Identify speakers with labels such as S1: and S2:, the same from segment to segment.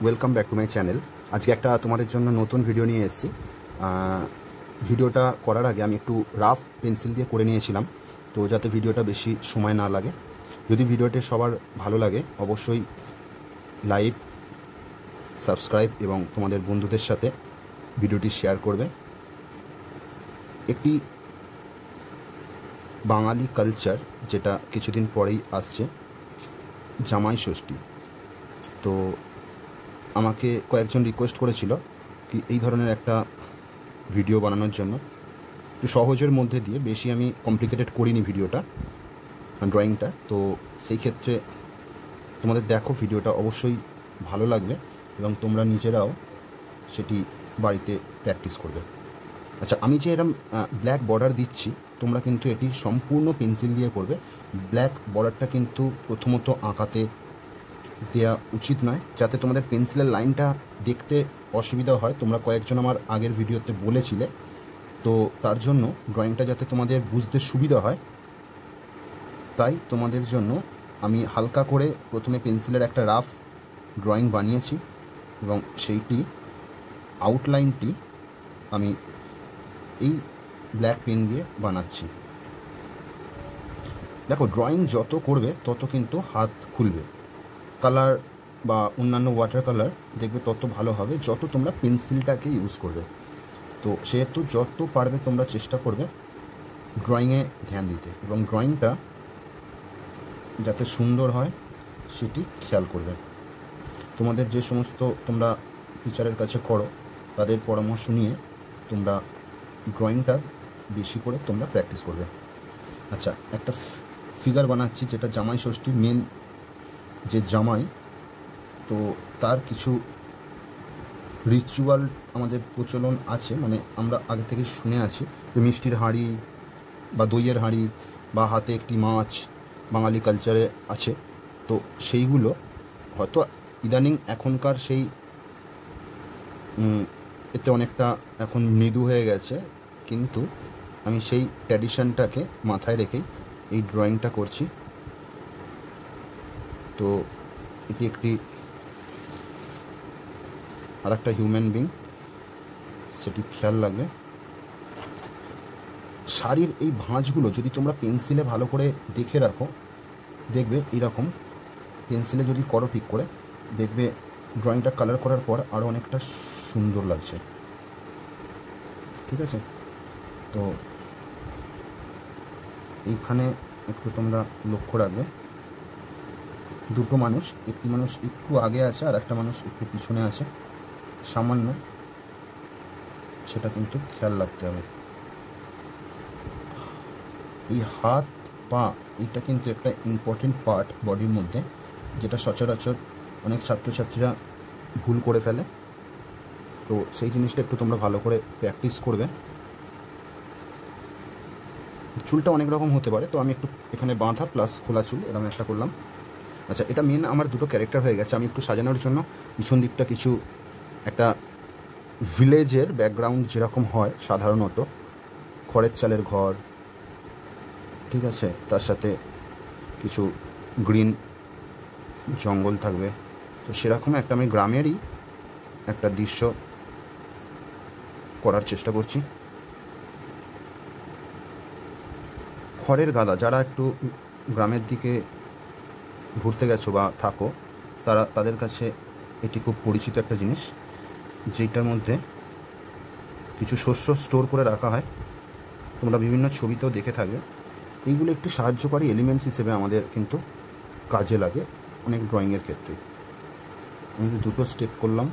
S1: Welcome back to my channel. আজকে একটা তোমাদের জন্য নতুন ভিডিও নিয়ে এসেছি। ভিডিওটা করার আগে আমি একটু রাফ পেন্সিল দিয়ে করে নিয়েছিলাম, তো যাতে ভিডিওটা বেশি সময় না লাগে। যদি ভিডিওটি সবার ভালো লাগে অবশ্যই লাইক, সাবস্ক্রাইব এবং তোমাদের বন্ধুদের সাথে ভিডিওটি শেয়ার করবে। একটি বাঙালি কালচার যেটা কিছুদিন পরেই আসছে, জামাই ষষ্ঠী। তো আমাকে কয়েকজন রিকোয়েস্ট করেছিল কি এই ধরনের একটা ভিডিও বানানোর জন্য, একটু সহজের মধ্যে দিয়ে, বেশি আমি কমপ্লিকেটেড করিনি ভিডিওটা, ড্রয়িংটা। তো সেই ক্ষেত্রে তোমাদের দেখো ভিডিওটা অবশ্যই ভালো লাগবে এবং তোমরা নিজেরাও সেটি বাড়িতে প্র্যাকটিস করবে। আচ্ছা, আমি যে এরকম ব্ল্যাক বর্ডার দিচ্ছি, তোমরা কিন্তু এটি সম্পূর্ণ পেন্সিল দিয়ে করবে। ব্ল্যাক বর্ডারটা কিন্তু প্রথমত আঁকাতে দেওয়া উচিত নয়, যাতে তোমাদের পেন্সিলের লাইনটা দেখতে অসুবিধা হয়। তোমরা কয়েকজন আমার আগের ভিডিওতে বলেছিলে, তো তার জন্য ড্রয়িংটা যাতে তোমাদের বুঝতে সুবিধা হয়, তাই তোমাদের জন্য আমি হালকা করে প্রথমে পেন্সিলের একটা রাফ ড্রয়িং বানিয়েছি এবং সেইটি আউটলাইনটি আমি এই ব্ল্যাক পেন দিয়ে বানাচ্ছি। দেখো, ড্রয়িং যত করবে তত কিন্তু হাত খুলবে। কালার বা অন্যান্য ওয়াটার কালার দেখবে তত ভালো হবে যত তোমরা পেন্সিলটাকে ইউজ করবে। তো সেহেতু যত পারবে তোমরা চেষ্টা করবে ড্রয়িংয়ে ধ্যান দিতে এবং ড্রয়িংটা যাতে সুন্দর হয় সেটি খেয়াল করবে। তোমাদের যে সমস্ত তোমরা টিচারের কাছে করো তাদের পরামর্শ নিয়ে তোমরা ড্রয়িংটা বেশি করে তোমরা প্র্যাকটিস করবে। আচ্ছা, একটা ফিগার বানাচ্ছি যেটা জামাই ষষ্ঠীর মেন যে জামাই, তো তার কিছু রিচুয়াল আমাদের প্রচলন আছে, মানে আমরা আগে থেকে শুনে আছি যে মিষ্টির হাঁড়ি বা দইয়ের হাঁড়ি বা হাতে একটি মাছ বাঙালি কালচারে আছে। তো সেইগুলো হয়তো ইদানিং এখনকার সেই এতে অনেকটা এখন মৃদু হয়ে গেছে, কিন্তু আমি সেই ট্র্যাডিশনটাকে মাথায় রেখেই এই ড্রয়িংটা করছি। তো এটি একটি আর একটা হিউম্যান বিং, সেটি খেয়াল লাগবে। শাড়ির এই ভাঁজগুলো যদি তোমরা পেন্সিলে ভালো করে দেখে রাখো, দেখবে এরকম পেন্সিলে যদি করো ঠিক করে, দেখবে ড্রয়িংটা কালার করার পর আরও অনেকটা সুন্দর লাগছে। ঠিক আছে, তো এইখানে একটু তোমরা লক্ষ্য রাখবে, দুটো মানুষ, একটি মানুষ একটু আগে আছে আর একটা মানুষ একটু পিছনে আছে সামান্য, সেটা কিন্তু খেয়াল রাখতে হবে। এই হাত পা এইটা কিন্তু একটা ইম্পর্টেন্ট পার্ট বডির মধ্যে, যেটা সচরাচর অনেক ছাত্রছাত্রীরা ভুল করে ফেলে। তো সেই জিনিসটা একটু তোমরা ভালো করে প্র্যাকটিস করবে। চুলটা অনেক রকম হতে পারে, তো আমি একটু এখানে বাঁধা প্লাস খোলা চুল এরকম একটা করলাম। আচ্ছা, এটা মেন আমার দুটো ক্যারেক্টার হয়ে গেছে। আমি একটু সাজানোর জন্য পিছন দিকটা কিছু একটা ভিলেজের ব্যাকগ্রাউন্ড যেরকম হয় সাধারণত, খড়ের চালের ঘর, ঠিক আছে, তার সাথে কিছু গ্রিন জঙ্গল থাকবে, তো সেরকম একটা আমি গ্রামেরই একটা দৃশ্য করার চেষ্টা করছি। খড়ের গাদা, যারা একটু গ্রামের দিকে ঘুরতে গেছো বা থাকো, তাদের কাছে এটি খুব পরিচিত একটা জিনিস, যেটার মধ্যে কিছু শস্য স্টোর করে রাখা হয়। তোমরা বিভিন্ন ছবিতেও দেখে থাকবে। এইগুলো একটু সাহায্যকারী এলিমেন্টস হিসেবে আমাদের কিন্তু কাজে লাগে অনেক ড্রয়িংয়ের ক্ষেত্রে। আমি দুটো স্টেপ করলাম।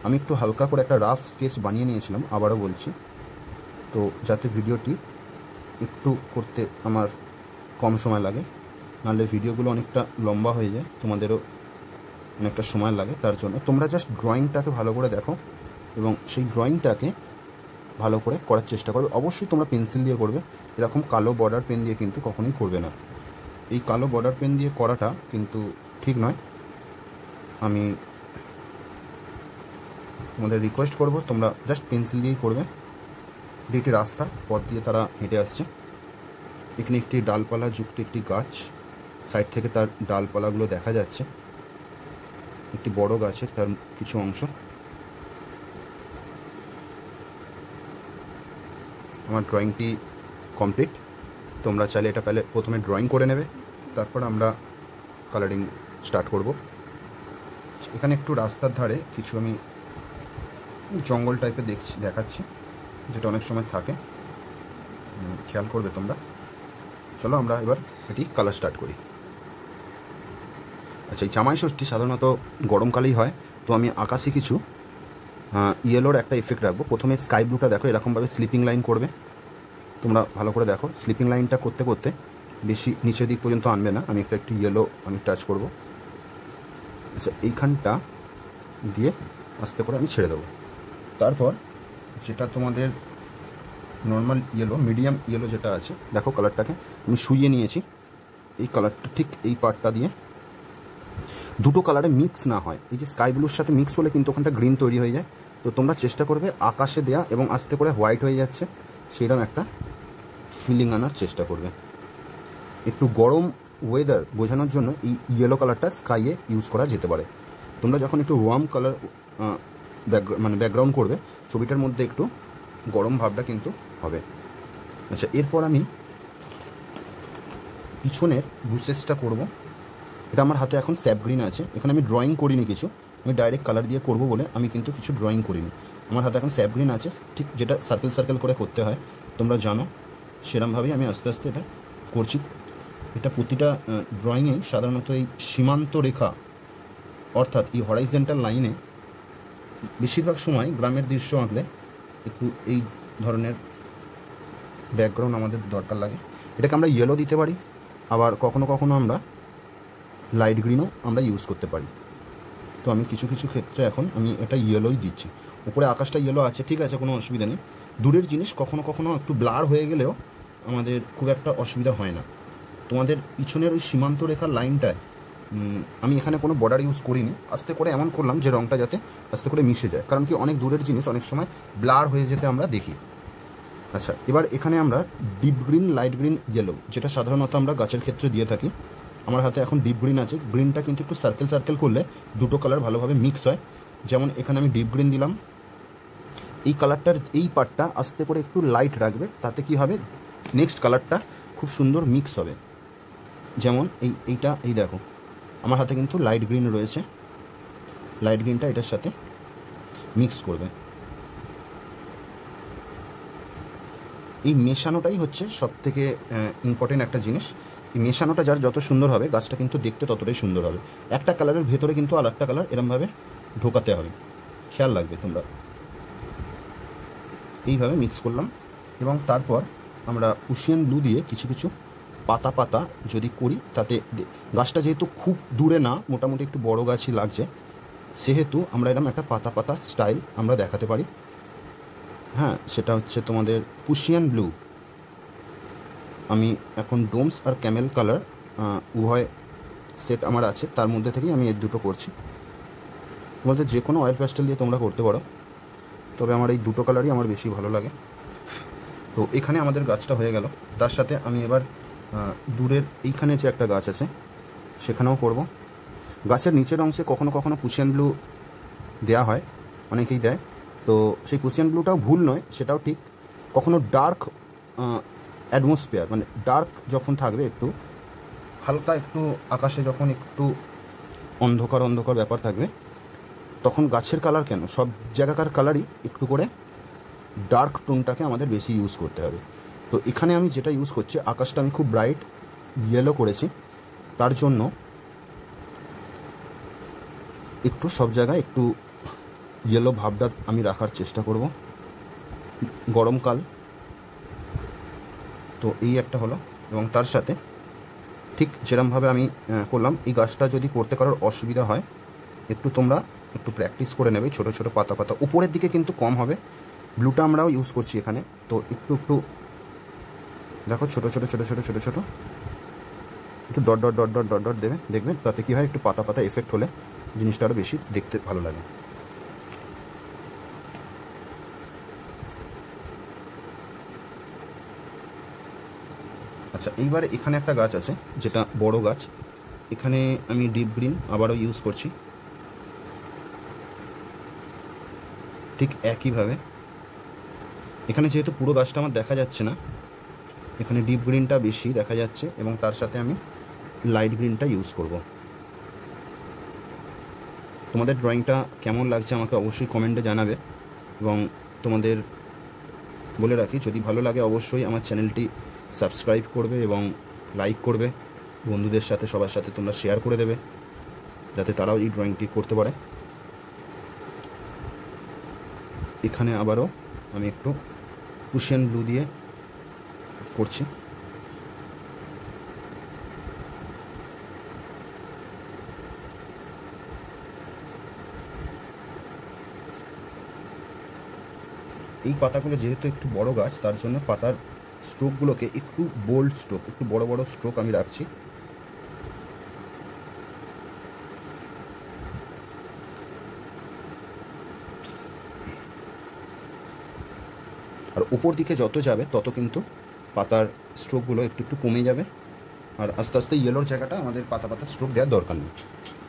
S1: আমি একটু হালকা করে একটা রাফ স্কেচ বানিয়ে নিয়েছিলাম, আবারও বলছি, তো যাতে ভিডিওটি একটু করতে আমার কম সময় লাগে, নাহলে ভিডিওগুলো অনেকটা লম্বা হয়ে যায়, তোমাদেরও অনেকটা সময় লাগে। তার জন্য তোমরা জাস্ট ড্রয়িংটাকে ভালো করে দেখো এবং সেই ড্রয়িংটাকে ভালো করে করার চেষ্টা করবে। অবশ্যই তোমরা পেন্সিল দিয়ে করবে, এরকম কালো বর্ডার পেন দিয়ে কিন্তু কখনোই করবে না। এই কালো বর্ডার পেন দিয়ে করাটা কিন্তু ঠিক নয়। আমি তোমাদের রিকোয়েস্ট করব তোমরা জাস্ট পেন্সিল দিয়েই করবে। এটি একটি রাস্তা, পথ দিয়ে তারা হেঁটে আসছে। এখানে একটি ডালপালা যুক্ত একটি গাছ, সাইড থেকে তার ডালপালাগুলো দেখা যাচ্ছে, একটি বড় গাছের তার কিছু অংশ। আমার ড্রয়িংটি কমপ্লিট। তোমরা চাইলে এটা প্রথমে ড্রয়িং করে নেবে, তারপর আমরা কালারিং স্টার্ট করব। এখানে একটু রাস্তার ধারে কিছু আমি জঙ্গল টাইপের দেখাচ্ছি, যেটা অনেক সময় থাকে, খেয়াল করবে তোমরা। চলো আমরা এবার এটি কালার স্টার্ট করি। আচ্ছা, এই জামাই ষষ্ঠী সাধারণত গরমকালেই হয়, তো আমি আকাশে কিছু ইয়েলোর একটা এফেক্ট রাখবো। প্রথমে স্কাই ব্লুটা দেখো এরকমভাবে স্লিপিং লাইন করবে, তোমরা ভালো করে দেখো। স্লিপিং লাইনটা করতে করতে বেশি নিচের দিক পর্যন্ত আনবে না, আমি একটু ইয়েলো আমি টাচ করব। আচ্ছা, এইখানটা দিয়ে আস্তে করে আমি ছেড়ে দেবো। তারপর যেটা তোমাদের নর্মাল ইয়েলো, মিডিয়াম ইয়েলো যেটা আছে, দেখো কালারটাকে আমি শুইয়ে নিয়েছি। এই কালারটা ঠিক এই পার্টটা দিয়ে দুটো কালারে মিক্স না হয়, এই যে স্কাই ব্লুর সাথে মিক্স হলে কিন্তু ওখানটা গ্রিন তৈরি হয়ে যায়। তো তোমরা চেষ্টা করবে আকাশে দেয়া এবং আস্তে করে হোয়াইট হয়ে যাচ্ছে সেরকম একটা ফিলিং আনার চেষ্টা করবে। একটু গরম ওয়েদার বোঝানোর জন্য এই ইয়েলো কালারটা স্কাইয়ে ইউজ করা যেতে পারে। তোমরা যখন একটু ওয়ার্ম কালার ব্যাকগ্রাউন্ড করবে, ছবিটার মধ্যে একটু গরম ভাবটা কিন্তু হবে। আচ্ছা, এরপর আমি পিছনের বুশেসটা করব। এটা আমার হাতে এখন স্যাপ গ্রিন আছে, এখানে আমি ড্রয়িং করিনি কিছু, আমি ডাইরেক্ট কালার দিয়ে করব বলে আমি কিন্তু কিছু ড্রয়িং করিনি। আমার হাতে এখন স্যাপ গ্রিন আছে, ঠিক যেটা সার্কেল সার্কেল করে করতে হয় তোমরা জানো, সেরমভাবেই আমি আস্তে আস্তে এটা করছি। এটা প্রতিটা ড্রয়িংয়েই সাধারণত এই সীমান্ত রেখা, অর্থাৎ এই হরাইজেন্টাল লাইনে বেশিরভাগ সময় গ্রামের দৃশ্য আঁকলে একটু এই ধরনের ব্যাকগ্রাউন্ড আমাদের দরকার লাগে। এটাকে আমরা ইয়েলো দিতে পারি, আবার কখনো কখনো আমরা লাইট গ্রিনও আমরা ইউজ করতে পারি। তো আমি কিছু কিছু ক্ষেত্রে এখন আমি এটা ইয়েলোই দিচ্ছি। উপরে আকাশটা ইয়েলো আছে, ঠিক আছে, কোনো অসুবিধা নেই। দূরের জিনিস কখনো কখনো একটু ব্লার হয়ে গেলেও আমাদের খুব একটা অসুবিধা হয় না। তোমাদের পিছনের ওই সীমান্ত রেখার লাইনটায় আমি এখানে কোনো বর্ডার ইউজ করিনি, আস্তে করে এমন করলাম যে রঙটা যাতে আস্তে করে মিশে যায়, কারণ কি অনেক দূরের জিনিস অনেক সময় ব্লার হয়ে যেতে আমরা দেখি। আচ্ছা, এবার এখানে আমরা deep green, light green, yellow, যেটা সাধারণত আমরা গাছের ক্ষেত্রে দিয়ে থাকি। আমার হাতে এখন ডিপ গ্রিন আছে, গ্রিনটা কিন্তু একটু সার্কেল সার্কেল করলে দুটো কালার ভালোভাবে মিক্স হয়। যেমন এখানে আমি ডিপ গ্রিন দিলাম, এই কালারটার এই পার্টটা আস্তে করে একটু লাইট রাখবে, তাতে কি হবে নেক্সট কালারটা খুব সুন্দর মিক্স হবে। যেমন এইটা এই দেখো আমার হাতে কিন্তু লাইট গ্রিন রয়েছে, লাইট গ্রিনটা এটার সাথে মিক্স করবে। এই মেশানোটাই হচ্ছে সব থেকে ইম্পর্টেন্ট একটা জিনিস। এই মেশানোটা যার যত সুন্দর হবে গাছটা কিন্তু দেখতে ততটাই সুন্দর হবে। একটা কালারের ভেতরে কিন্তু আর একটা কালার এরমভাবে ঢোকাতে হবে, খেয়াল রাখবে তোমরা। এইভাবে মিক্স করলাম এবং তারপর আমরা উশিয়ান ব্লু দিয়ে কিছু কিছু পাতা পাতা যদি করি, তাতে গাছটা যেহেতু খুব দূরে না, মোটামুটি একটু বড় গাছই লাগছে, সেহেতু আমরা এরকম একটা পাতা পাতা স্টাইল আমরা দেখাতে পারি। হ্যাঁ, সেটা হচ্ছে তোমাদের পুশিয়ান ব্লু। আমি এখন ডোমস আর ক্যামেল কালার উভয় সেট আমার আছে, তার মধ্যে থেকেই আমি এই দুটো করছি। তোমাদের যে কোনো অয়েল প্যাস্টেল দিয়ে তোমরা করতে পারো, তবে আমার এই দুটো কালারই আমার বেশি ভালো লাগে। তো এখানে আমাদের গাছটা হয়ে গেল। তার সাথে আমি এবার দূরের এইখানে যে একটা গাছ আছে সেখানেও করব। গাছের নিচের অংশে কখনো কখনো পুশিয়ান ব্লু দেওয়া হয়, অনেকেই দেয়, তো সেই পুশিয়ান ব্লুটাও ভুল নয়, সেটাও ঠিক। কখনো ডার্ক অ্যাটমসফিয়ার, মানে ডার্ক যখন থাকবে, একটু হালকা একটু আকাশে যখন একটু অন্ধকার অন্ধকার ব্যাপার থাকবে, তখন গাছের কালার কেন, সব জায়গাকার কালারই একটু করে ডার্ক টোনটাকে আমাদের বেশি ইউজ করতে হবে। তো এখানে আমি যেটা ইউজ করছি, আকাশটা আমি খুব ব্রাইট ইয়েলো করেছি, তার জন্য একটু সব জায়গায় একটু ইয়েলো ভাবটা আমি রাখার চেষ্টা করব। গরমকাল তো এই একটা হলো, এবং তার সাথে ঠিক যেরমভাবে আমি করলাম, এই গাছটা যদি করতে কারোর অসুবিধা হয় একটু তোমরা একটু প্র্যাকটিস করে নেবে। ছোটো ছোটো পাতা পাতা উপরের দিকে কিন্তু কম হবে, ব্লুটা আমরাও ইউজ করছি এখানে, তো একটু একটু দেখো ছোটো ছোটো ছোটো ছোটো ছোটো ছোটো একটু dot dot dot dot dot dot দেবে, দেখবে তাতে কী হয়, একটু পাতা পাতা এফেক্ট হলে জিনিসটা আরও বেশি দেখতে ভালো লাগে। আচ্ছা, এইবারে এখানে একটা গাছ আছে যেটা বড় গাছ, এখানে আমি ডিপ গ্রিন আবারও ইউজ করছি ঠিক একইভাবে। এখানে যেহেতু পুরো গাছটা আমার দেখা যাচ্ছে না, এখানে ডিপ গ্রিনটা বেশি দেখা যাচ্ছে এবং তার সাথে আমি লাইট গ্রিনটা ইউজ করব। তোমাদের ড্রয়িংটা কেমন লাগছে আমাকে অবশ্যই কমেন্টে জানাবে এবং তোমাদের বলে রাখি, যদি ভালো লাগে অবশ্যই আমার চ্যানেলটি সাবস্ক্রাইব করবে এবং লাইক করবে, বন্ধুদের সাথে সবার সাথে তোমরা শেয়ার করে দেবে যাতে তারাও এই ড্রয়িংটি করতে পারে। এখানে আবারও আমি একটু কুশিয়ান ব্লু দিয়ে করছি। এই পাতাগুলো যেহেতু একটু বড় গাছ, তার জন্য পাতার স্ট্রোকগুলোকে একটু বোল্ড স্ট্রোক, একটু বড় বড় স্ট্রোক আমি রাখছি। আর উপর দিকে যত যাবে তত কিন্তু পাতার স্ট্রোকগুলো একটু একটু কমে যাবে, আর আস্তে আস্তে ইয়েলোর জায়গাটা আমাদের পাতা পাতা স্ট্রোক দেওয়ার দরকার নেই।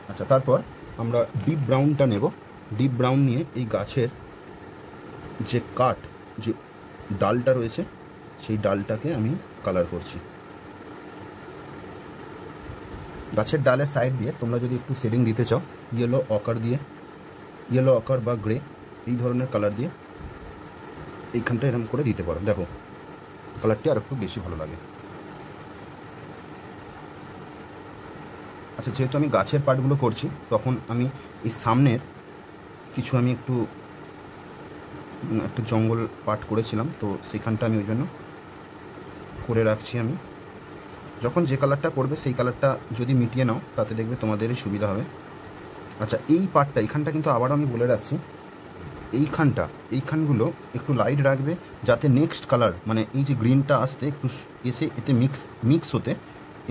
S1: আচ্ছা, তারপর আমরা ডিপ ব্রাউনটা নেব। ডিপ ব্রাউন নিয়ে এই গাছের যে কাঠ, যে ডালটা রয়েছে, সেই ডালটাকে আমি কালার করছি। গাছের ডালের সাইড দিয়ে তোমরা যদি একটু শেডিং দিতে চাও, ইয়েলো অকার দিয়ে, ইয়েলো অকার বা গ্রে এই ধরনের কালার দিয়ে এইখানটা এরকম করে দিতে পারো। দেখো কালারটি আর একটু বেশি ভালো লাগে। আচ্ছা, যেহেতু আমি গাছের পার্টগুলো করছি, তখন আমি এই সামনের কিছু আমি একটু জঙ্গল পার্ট করেছিলাম, তো সেখানটা আমি ওই জন্য করে রাখছি। আমি যখন যে কালারটা করবে সেই কালারটা যদি মিটিয়ে নাও, তাতে দেখবে তোমাদেরই সুবিধা হবে। আচ্ছা, এই পার্টটা এইখানটা কিন্তু আবারও আমি বলে রাখছি, এইখানগুলো একটু লাইট রাখবে যাতে নেক্সট কালার মানে এই যে গ্রিনটা আসতে একটু এসে এতে মিক্স হতে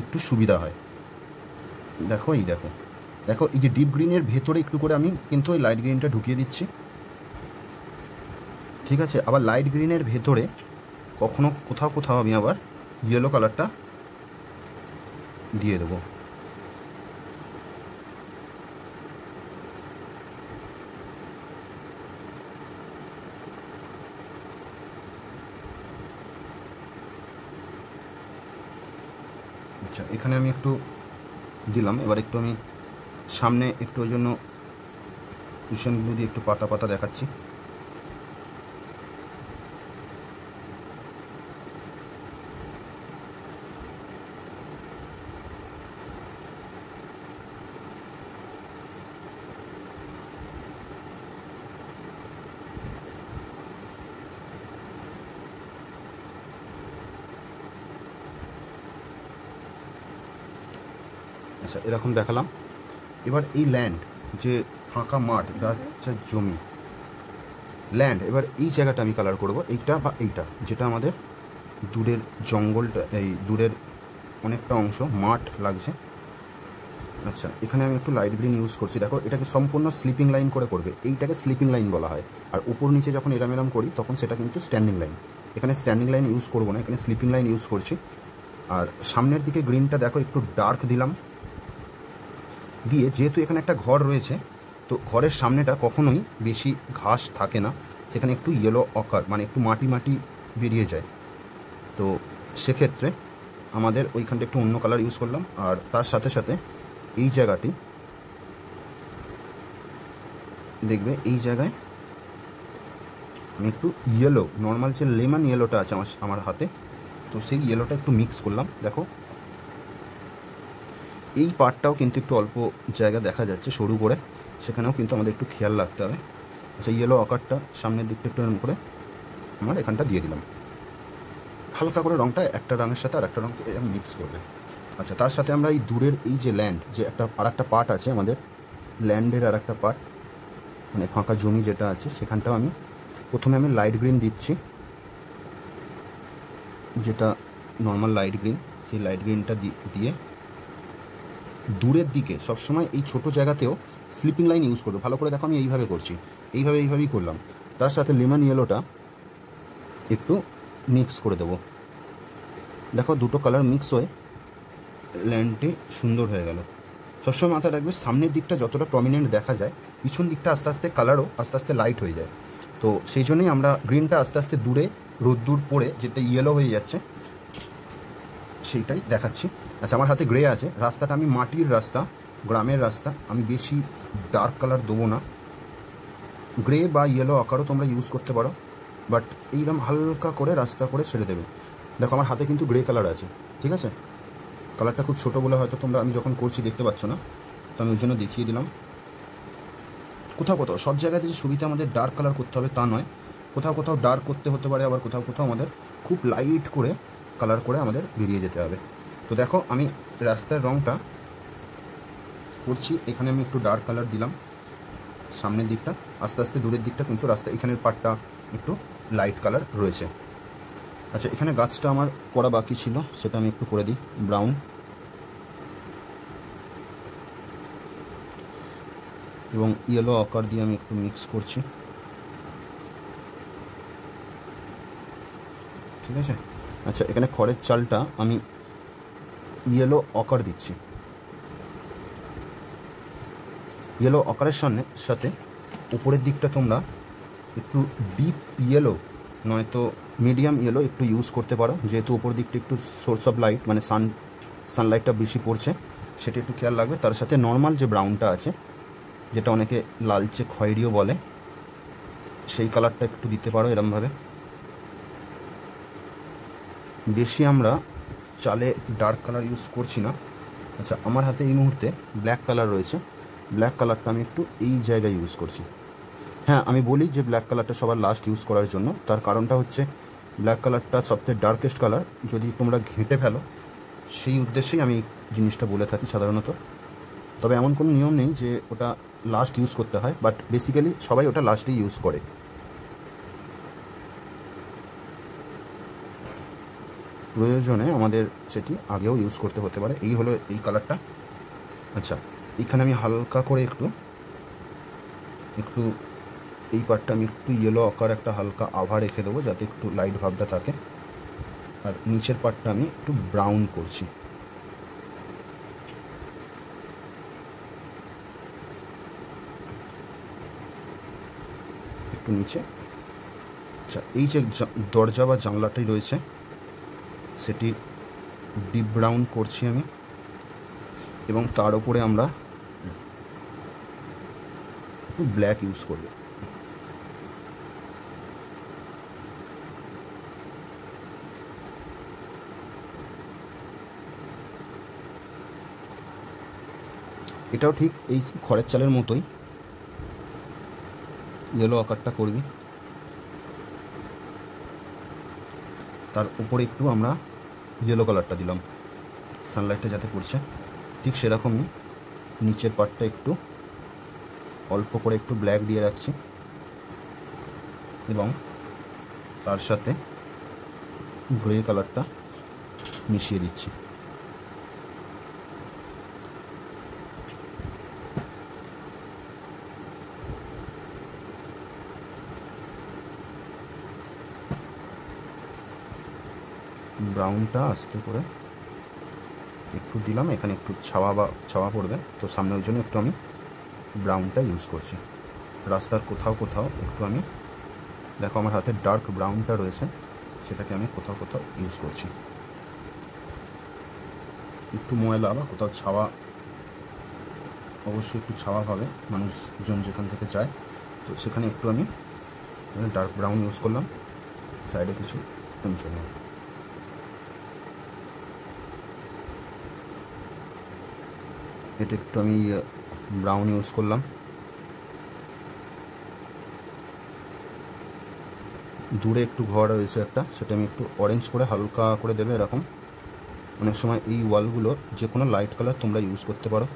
S1: একটু সুবিধা হয়। দেখো দেখো এই যে ডিপ গ্রিনের ভেতরে একটু করে আমি কিন্তু ওই লাইট গ্রিনটা ঢুকিয়ে দিচ্ছি, ঠিক আছে। আবার লাইট গ্রিনের ভেতরে কখনো কোথাও কোথাও আমি আবার ইয়েলো কালারটা দিয়ে দেবো। আচ্ছা, এখানে আমি একটু দিলাম, এবার একটু আমি সামনে একটু ওই জন্য কুশন ব্লু দিয়ে একটু পাতা পাতা দেখাচ্ছি। আচ্ছা, এরকম দেখালাম। এবার এই ল্যান্ড যে ফাঁকা মাঠ, এটা হচ্ছে জমি ল্যান্ড, এবার এই জায়গাটা আমি কালার করব, এইটা বা এইটা যেটা আমাদের দূরের জঙ্গলটা, এই দূরের অনেকটা অংশ মাঠ লাগছে। আচ্ছা, এখানে আমি একটু লাইট গ্রিন ইউজ করছি। দেখো এটাকে সম্পূর্ণ স্লিপিং লাইন করে করবে, এইটাকে স্লিপিং লাইন বলা হয়। আর উপর নিচে যখন এরাম করি তখন সেটা কিন্তু স্ট্যান্ডিং লাইন। এখানে স্ট্যান্ডিং লাইন ইউজ করবো না, এখানে স্লিপিং লাইন ইউজ করছি। আর সামনের দিকে গ্রিনটা দেখো একটু ডার্ক দিলাম, দিয়ে যেহেতু এখানে একটা ঘর রয়েছে, তো ঘরের সামনেটা কখনোই বেশি ঘাস থাকে না, সেখানে একটু ইয়েলো অকার মানে একটু মাটি মাটি বেরিয়ে যায়, তো সেক্ষেত্রে আমাদের ওইখানটা একটু অন্য কালার ইউজ করলাম। আর তার সাথে সাথে এই জায়গাটি দেখবে, এই জায়গায় আমি একটু ইয়েলো নর্মাল যে লেমন ইয়েলোটা আছে আমার হাতে, তো সেই ইয়েলোটা একটু মিক্স করলাম। দেখো এই পার্টটাও কিন্তু একটু অল্প জায়গা দেখা যাচ্ছে সরু করে, সেখানেও কিন্তু আমাদের একটু খেয়াল রাখতে হবে। আচ্ছা, ইয়েলো আকারটা সামনের দিকটা একটু এরকম করে আমার এখানটা দিয়ে দিলাম, হালকা করে রঙটা একটা রঙের সাথে আর একটা রঙকে মিক্স করবে। আচ্ছা, তার সাথে আমরা এই দূরের এই যে ল্যান্ড, যে আর একটা পার্ট আছে আমাদের ল্যান্ডের, আর একটা পার্ট মানে ফাঁকা জমি যেটা আছে, সেখানটাও আমি প্রথমে আমি লাইট গ্রিন দিচ্ছি, যেটা নর্মাল লাইট গ্রিন, সেই লাইট গ্রিনটা দিয়ে দূরের দিকে সবসময় এই ছোটো জায়গাতেও স্লিপিং লাইন ইউজ করবো। ভালো করে দেখো আমি এইভাবে করছি, এইভাবেই করলাম। তার সাথে লেমন ইয়েলোটা একটু মিক্স করে দেবো, দেখো দুটো কালার মিক্স হয়ে ল্যান্ডটি সুন্দর হয়ে গেল। সবসময় মাথায় রাখবে সামনের দিকটা যতটা প্রমিনেন্ট দেখা যায়, পিছন দিকটা আস্তে আস্তে কালারও আস্তে আস্তে লাইট হয়ে যায়। তো সেই জন্যই আমরা গ্রিনটা আস্তে আস্তে দূরে রোদ্দুর পড়ে যেটা ইয়েলো হয়ে যাচ্ছে সেইটাই দেখাচ্ছি। আচ্ছা, আমার হাতে গ্রে আছে। রাস্তাটা আমি মাটির রাস্তা, গ্রামের রাস্তা, আমি বেশি ডার্ক কালার দেবো না। গ্রে বা ইয়েলো আকারও তোমরা ইউজ করতে পারো, বাট এইরকম হালকা করে রাস্তা করে ছেড়ে দেবে। দেখো আমার হাতে কিন্তু গ্রে কালার আছে, ঠিক আছে? কালারটা খুব ছোটো বলে হয়তো তোমরা আমি যখন করছি দেখতে পাচ্ছ না, তো আমি ওই জন্য দেখিয়ে দিলাম। কোথাও কোথাও সব জায়গাতে যে ছবিতে আমাদের ডার্ক কালার করতে হবে তা নয়, কোথাও কোথাও ডার্ক করতে হতে পারে, আবার কোথাও কোথাও আমাদের খুব লাইট করে কালার করে আমাদের বেরিয়ে যেতে হবে। তো দেখো আমি রাস্তার রঙটা করছি, এখানে আমি একটু ডার্ক কালার দিলাম সামনের দিকটা, আস্তে আস্তে দূরের দিকটা কিন্তু রাস্তা এখানের পার্টটা একটু লাইট কালার রয়েছে। আচ্ছা, এখানে গাছটা আমার করা বাকি ছিল, সেটা আমি একটু করে দিই ব্রাউন। এবং ইয়েলো আকার দিয়ে আমি একটু মিক্স করছি, ঠিক আছে? আচ্ছা, এখানে খড়ের চালটা আমি ইয়েলো আকার দিচ্ছি। ইয়েলো আকারের সাথে উপরের দিকটা তোমরা একটু ডিপ ইয়েলো নয়তো মিডিয়াম ইয়েলো একটু ইউজ করতে পারো, যেহেতু উপর দিকটা একটু সোর্স অফ লাইট মানে সানলাইটটা বেশি পড়ছে, সেটা একটু খেয়াল রাখবে। তার সাথে নর্মাল যে ব্রাউনটা আছে, যেটা অনেকে লালচে খয়েরিও বলে, সেই কালারটা একটু দিতে পারো এরমভাবে। বেশি আমরা চালে ডার্ক কালার ইউজ করছি না। আচ্ছা, আমার হাতে এই মুহূর্তে ব্ল্যাক কালার রয়েছে, ব্ল্যাক কালারটা আমি একটু এই জায়গায় ইউজ করছি। হ্যাঁ, আমি বলি যে ব্ল্যাক কালারটা সবার লাস্ট ইউজ করার জন্য, তার কারণটা হচ্ছে ব্ল্যাক কালারটা সবথেকে ডার্কেস্ট কালার, যদি তোমরা ঘেঁটে ফেলো সেই উদ্দেশ্যেই আমি জিনিসটা বলে থাকি সাধারণত। তবে এমন কোনো নিয়ম নেই যে ওটা লাস্ট ইউজ করতে হয়, বাট বেসিক্যালি সবাই ওটা লাস্টেই ইউজ করে। প্রয়োজনে আমাদের সেটি আগেও ইউজ করতে হতে পারে। এই হলো এই কালারটা। আচ্ছা, এইখানে আমি হালকা করে একটু এই পার্টটা আমি একটু ইয়েলো আকার একটা হালকা আভা রেখে দেবো, যাতে একটু লাইট ভাবটা থাকে। আর নিচের পার্টটা আমি একটু ব্রাউন করছি। একটু নিচে। আচ্ছা, এই যে দরজা বা জানলাটাই রয়েছে, সেটি ডিপ ব্রাউন করছি আমি, এবং তার উপরে আমরা একটু ব্ল্যাক ইউজ করব। এটাও ঠিক এই খড়ের চালের মতোই ইয়েলো আকারটা করবি। তার উপরে একটু আমরা ইয়েলো কালারটা দিলাম, সানলাইটটা যাতে পড়ছে, ঠিক সেরকমই নিচের পার্টটা একটু অল্প করে একটু ব্ল্যাক দিয়ে রাখছি, এবং তার সাথে গ্রে কালারটা মিশিয়ে দিচ্ছি। ব্রাউনটা আস্তে করে একটু দিলাম, এখানে একটু ছাওয়া পড়বে, তো সামনে ওই জন্য একটু আমি ব্রাউনটা ইউজ করছি। রাস্তার কোথাও কোথাও একটু আমি, দেখো আমার হাতে ডার্ক ব্রাউনটা রয়েছে, সেটাকে আমি কোথাও কোথাও ইউজ করছি। একটু ময়লা বা কোথাও ছাওয়া, অবশ্যই একটু ছাওয়া হবে মানুষজন যেখান থেকে যায়, তো সেখানে একটু আমি ডার্ক ব্রাউন ইউজ করলাম। সাইডে কিছু জন্য এটা একটু আমি ব্রাউন ইউজ করলাম। দূরে একটু ঘর রয়েছে একটা, সেটা আমি একটু অরেঞ্জ করে হালকা করে দেবে এরকম। অনেক সময় এই ওয়ালগুলো যে কোনো লাইট কালার তোমরা ইউজ করতে পারো।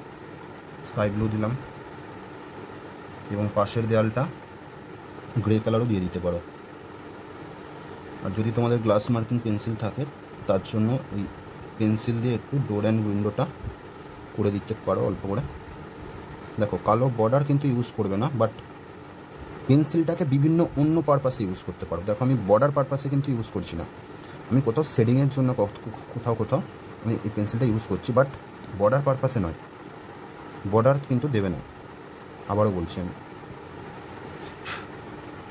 S1: স্কাই ব্লু দিলাম, এবং পাশের দেয়ালটা গ্রে কালারও দিয়ে দিতে পারো। আর যদি তোমাদের গ্লাস মার্কিং পেন্সিল থাকে, তার জন্য এই পেন্সিল দিয়ে একটু ডোর অ্যান্ড উইন্ডোটা করে দিতে পারো অল্প করে। দেখো, কালো বর্ডার কিন্তু ইউজ করবে না, বাট পেন্সিলটাকে বিভিন্ন অন্য পারপাসে ইউজ করতে পারো। দেখো, আমি বর্ডার পারপাসে কিন্তু ইউজ করছি না, আমি কোথাও শেডিংয়ের জন্য কোথাও কোথাও আমি এই পেন্সিলটা ইউজ করছি, বাট বর্ডার পারপাসে নয়, বর্ডার কিন্তু দেবে না, আবারও বলছি আমি।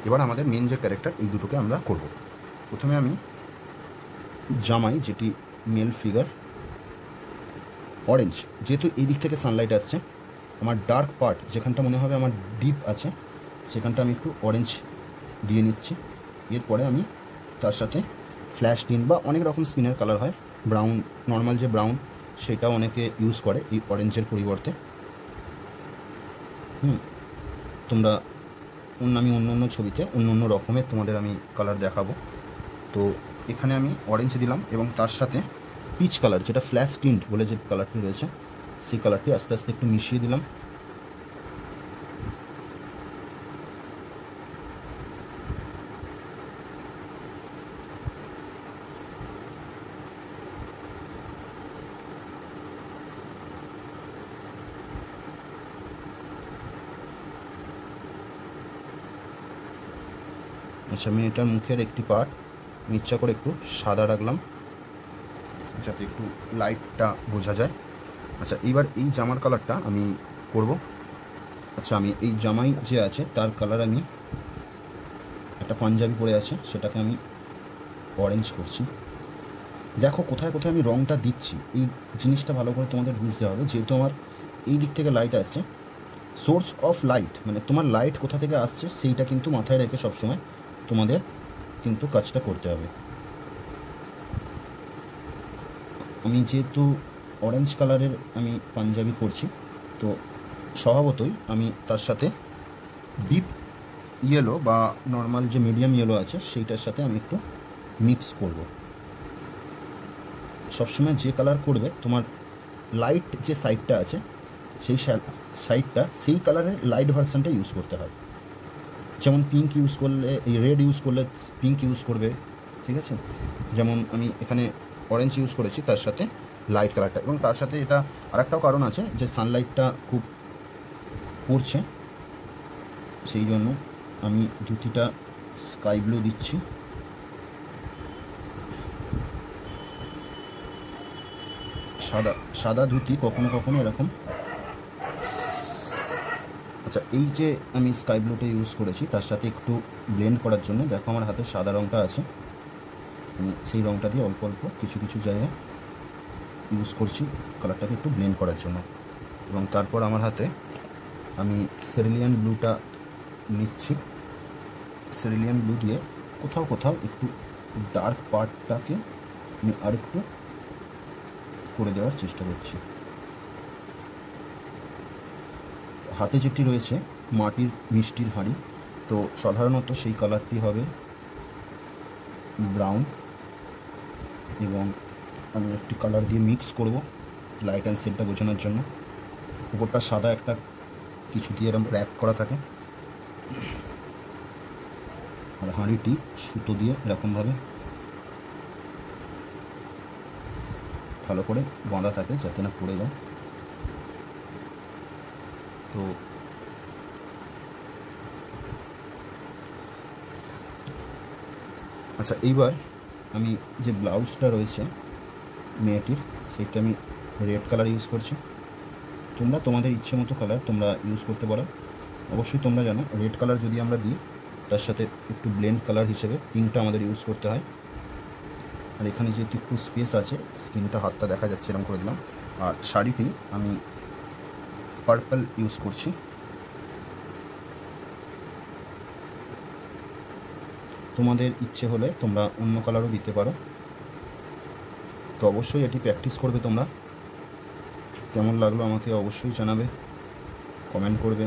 S1: এবার আমাদের মেন যে ক্যারেক্টার, এই দুটোকে আমরা করব। প্রথমে আমি জামাই, যেটি মেল ফিগার, অরেঞ্জ, যেহেতু এই দিক থেকে সানলাইট আসছে, আমার ডার্ক পার্ট যেখানটা মনে হবে আমার ডিপ আছে, সেখানটা আমি একটু অরেঞ্জ দিয়ে নিচ্ছি। এরপরে আমি তার সাথে ফ্ল্যাশ টিন বা অনেক রকম স্কিনের কালার হয়, ব্রাউন, নর্মাল যে ব্রাউন, সেটাও অনেকে ইউজ করে এই অরেঞ্জের পরিবর্তে। তোমরা আমি অন্য অন্য ছবিতে অন্য অন্য রকমের তোমাদের আমি কালার দেখাবো। তো এখানে আমি অরেঞ্জ দিলাম এবং তার সাথে পিচ কালার, যেটা ফ্ল্যাশ টিন্ট বলে যে কালারটি রয়েছে, সেই কালারটি আস্তে আস্তে একটু মিশিয়ে দিলাম। আচ্ছা, আমি এটার মুখের একটি পার্ট ইচ্ছা করে একটু সাদা রাখলাম যাতে একটু লাইটটা বোঝা যায়। আচ্ছা, এইবার এই জামার কালারটা আমি করব। আচ্ছা, আমি এই জামাই যে আছে তার কালার, আমি একটা পাঞ্জাবি পরে আছে, সেটাকে আমি অরেঞ্জ করছি। দেখো কোথায় কোথায় আমি রঙটা দিচ্ছি, এই জিনিসটা ভালো করে তোমাদের বুঝতে হবে। যেহেতু আমার এই দিক থেকে লাইট আসছে, সোর্স অফ লাইট মানে তোমার লাইট কোথা থেকে আসছে সেইটা কিন্তু মাথায় রেখে সবসময় তোমাদের কিন্তু কাজটা করতে হবে। আমি যেহেতু অরেঞ্জ কালারের আমি পাঞ্জাবি করছি, তো স্বভাবতই আমি তার সাথে ডিপ ইয়েলো বা নর্মাল যে মিডিয়াম ইয়েলো আছে সেইটার সাথে আমি একটু মিক্স করব। সবসময় যে কালার করবে তোমার লাইট যে সাইডটা আছে সেই সাইডটা সেই কালারের লাইট ভার্সানটা ইউজ করতে হয়। যেমন পিঙ্ক ইউজ করলে, এই রেড ইউজ করলে পিঙ্ক ইউজ করবে, ঠিক আছে? যেমন আমি এখানে অরেঞ্জ ইউজ করেছি তার সাথে লাইট কালারটা, এবং তার সাথে এটা আরেকটাও কারণ আছে যে সানলাইটটা খুব পড়ছে, সেই জন্য আমি ধুতিটা স্কাই ব্লু দিচ্ছি। সাদা সাদা ধুতি কখনো কখনো এরকম। আচ্ছা, এই যে আমি স্কাই ব্লুটা ইউজ করেছি তার সাথে একটু ব্লেন্ড করার জন্য, দেখো আমার হাতে সাদা রঙটা আছে, আমি সেই রঙটা দিয়ে অল্প অল্প কিছু কিছু জায়গায় ইউজ করছি কালারটাকে একটু ব্লেন্ড করার জন্য। এবং তারপর আমার হাতে আমি সেরিলিয়ান ব্লুটা নিচ্ছি। সেরিলিয়ান ব্লু দিয়ে কোথাও কোথাও একটু ডার্ক পার্টটাকে আমি আরেকটু করে দেওয়ার চেষ্টা করছি। হাতে যেটি রয়েছে মাটির মিষ্টির হাঁড়ি, তো সাধারণত সেই কালারটি হবে ব্রাউন, এবং আমি একটি কালার দিয়ে মিক্স করব লাইট অ্যান্ড শেডটা বোঝানোর জন্য। উপরটা সাদা একটা কিছু দিয়ে এরকম র্যাপ করা থাকে, আর হাঁড়িটি সুতো দিয়ে এরকমভাবে ভালো করে বাঁধা থাকে যাতে না পড়ে যায়। তো আচ্ছা, এইবার আমি যে ব্লাউজটা রয়েছে মেয়েটির, সেটা আমি রেড কালার ইউজ করছি। তোমরা তোমাদের ইচ্ছে মতো কালার তোমরা ইউজ করতে পারো। অবশ্যই তোমরা জানো রেড কালার যদি আমরা দিই তার সাথে একটু ব্লেন্ড কালার হিসেবে পিঙ্কটা আমাদের ইউজ করতে হয়। আর এখানে যেহেতু একটু স্পেস আছে, স্কিনটা হাতটা দেখা যাচ্ছে এরকম করে দিলাম। আর শাড়িটি আমি পার্পল ইউজ করছি। তোমাদের ইচ্ছে হলে তোমরা অন্য কালারও দিতে পারো। তো অবশ্যই এটি প্র্যাকটিস করবে তোমরা। কেমন লাগলো আমাকে অবশ্যই জানাবে, কমেন্ট করবে,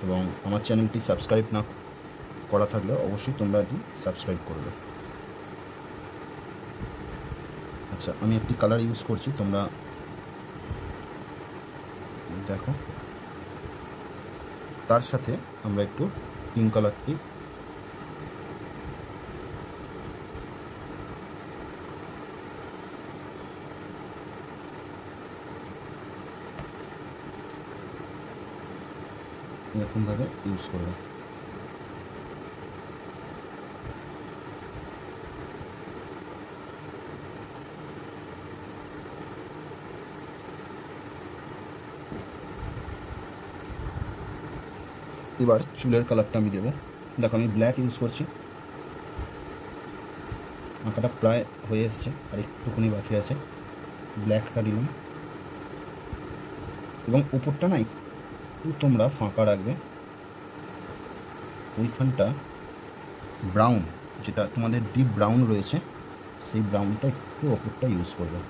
S1: এবং আমার চ্যানেলটি সাবস্ক্রাইব না করা থাকলে অবশ্যই তোমরা এটি সাবস্ক্রাইব করবে। আচ্ছা, আমি একটি কালার ইউজ করছি, তোমরা দেখো। তার সাথে আমরা একটু পিঙ্ক কালারটি এরকমভাবে ইউজ করবে। এবার চুলের কালারটা আমি দেবো। দেখো আমি ব্ল্যাক ইউজ করছি। আঁকাটা প্রায় হয়ে এসছে, আর একটুখানি বাকি আছে। ব্ল্যাকটা দিলাম, এবং উপরটা না একটু তোমরা ফাঁকা রাখবে। ওইখানটা ব্রাউন, যেটা তোমাদের ডিপ ব্রাউন রয়েছে, সেই ব্রাউনটা একটু ওপরটা ইউজ করবে।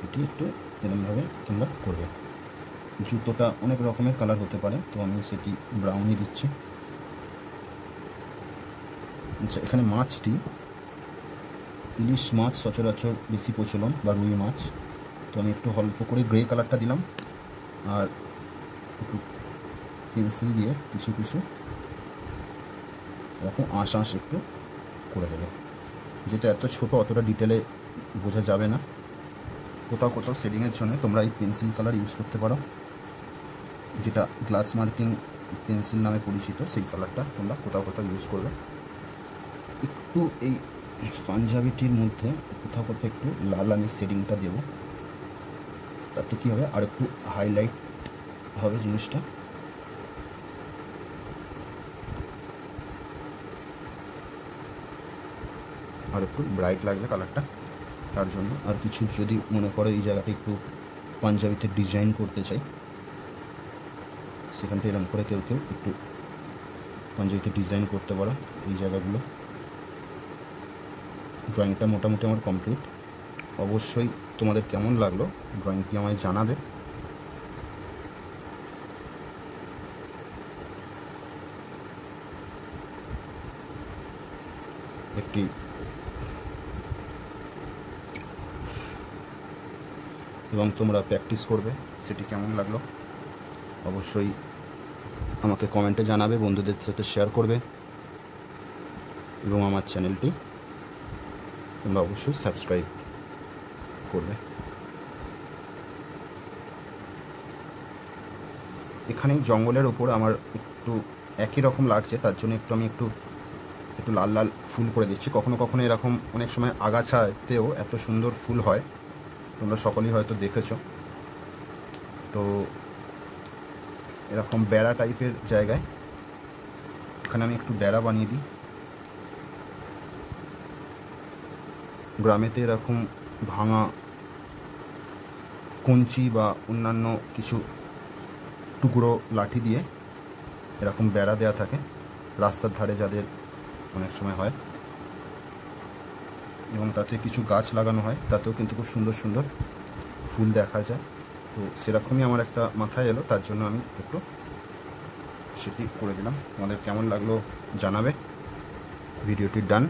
S1: এটি একটু এরকমভাবে তোমরা করবে। জুতোটা অনেক রকমের কালার হতে পারে, তো আমি সেটি ব্রাউনই দিচ্ছি। আচ্ছা, এখানে মাছটি ইলিশ মাছ সচরাচর বেশি প্রচলন, বা রুই মাছ, তো আমি একটু অল্প করে গ্রে কালারটা দিলাম, আর একটু পেন্সিল দিয়ে কিছু কিছু এরকম আঁশ একটু করে দেবে। যেটা এত ছোট, অতটা ডিটেলে বোঝা যাবে না। কোথাও কোথাও শেডিংয়ের জন্য তোমরা এই পেন্সিল কালার ইউজ করতে পারো, যেটা গ্লাস মার্কিং পেন্সিল নামে পরিচিত, সেই কালারটা তোমরা কোথাও কোথাও ইউজ করবে। একটু এই পাঞ্জাবিটির মধ্যে কোথাও কোথাও একটু লাল আমি শেডিংটা দেব, তাতে কী হবে, আর একটু হাইলাইট হবে জিনিসটা। আর একটু ব্রাইট লাগবে কালারটা, তার জন্য। আর কিছু যদি মনে করো এই জায়গাটা একটু পাঞ্জাবিতে ডিজাইন করতে চাই, সেখানটা এরকম করে কেউ কেউ একটু পাঞ্জাবিতে ডিজাইন করতে পারো এই জায়গাগুলো। ড্রয়িংটা মোটামুটি আমার কমপ্লিট। অবশ্যই তোমাদের কেমন লাগলো ড্রয়িংটি আমায় জানাবে। একটি এবং তোমরা প্র্যাকটিস করবে, সেটি কেমন লাগলো অবশ্যই আমাকে কমেন্টে জানাবে, বন্ধুদের সাথে শেয়ার করবে, এবং আমার চ্যানেলটি তোমরা অবশ্যই সাবস্ক্রাইব করবে। এখানে জঙ্গলের ওপর আমার একটু একই রকম লাগছে, তার জন্য আমি একটু লাল লাল ফুল করে দিচ্ছি। কখনো কখনো এরকম অনেক সময় আগাছাতেও এত সুন্দর ফুল হয়, তোমরা সকলেই হয়তো দেখেছো। তো এরকম বেড়া টাইপের জায়গায় এখানে আমি একটু বেড়া বানিয়ে দিই। গ্রামেতে এরকম ভাঙা কঞ্চি বা অন্যান্য কিছু টুকরো লাঠি দিয়ে এরকম বেড়া দেওয়া থাকে, রাস্তার ধারে যাদের অনেক সময় হয়, এবং তাতে কিছু গাছ লাগানো হয়, তাতেও কিন্তু খুব সুন্দর সুন্দর ফুল দেখা যায়। তো সেরকমই আমার একটা মাথায় এলো, তার জন্য আমি একটু সেটি করে দিলাম। তোমাদের কেমন লাগলো জানাবে। ভিডিওটি ডান।